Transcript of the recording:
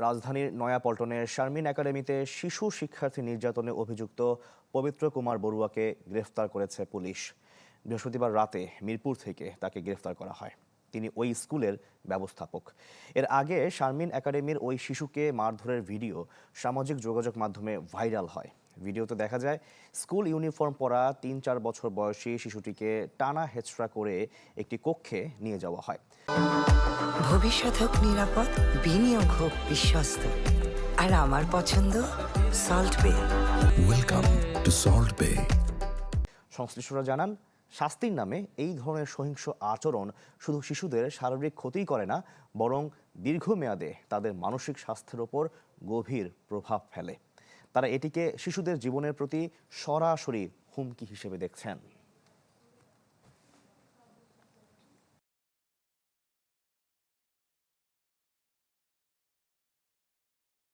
রাজধানীর নয়াপল্টনের শারমিন একাডেমিতে শিশু শিক্ষার্থী নির্যাতনে অভিযুক্ত পবিত্র কুমার বড়ুয়াকে গ্রেফতার করেছে পুলিশ। বৃহস্পতিবার রাতে মিরপুর থেকে তাকে গ্রেফতার করা হয়। তিনি ওই স্কুলের ব্যবস্থাপক। এর আগে শারমিন একাডেমির ওই শিশুকে মারধরের ভিডিও সামাজিক যোগাযোগ মাধ্যমে ভাইরাল হয়। ভিডিওতে দেখা যায় স্কুল ইউনিফর্ম পরা ৩-৪ বছর বয়সী শিশুটিকে টানা হেঁচড়া করে একটি কক্ষে নিয়ে যাওয়া হয়। ভবিষ্যৎ হোক নিরাপদ, বিনিয়োগ হোক বিশ্বস্ত, আর আমার পছন্দ সল্ট বে। ওয়েলকাম টু সল্ট বে। সংশ্লিষ্টরা জানান, শাস্তির নামে এই ধরনের সহিংস আচরণ শুধু শিশুদের শারীরিক ক্ষতিই করে না, বরং দীর্ঘমেয়াদে তাদের মানসিক স্বাস্থ্যের ওপর গভীর প্রভাব ফেলে। তারা এটিকে শিশুদের জীবনের প্রতি সরাসরি হুমকি হিসেবে দেখছেন।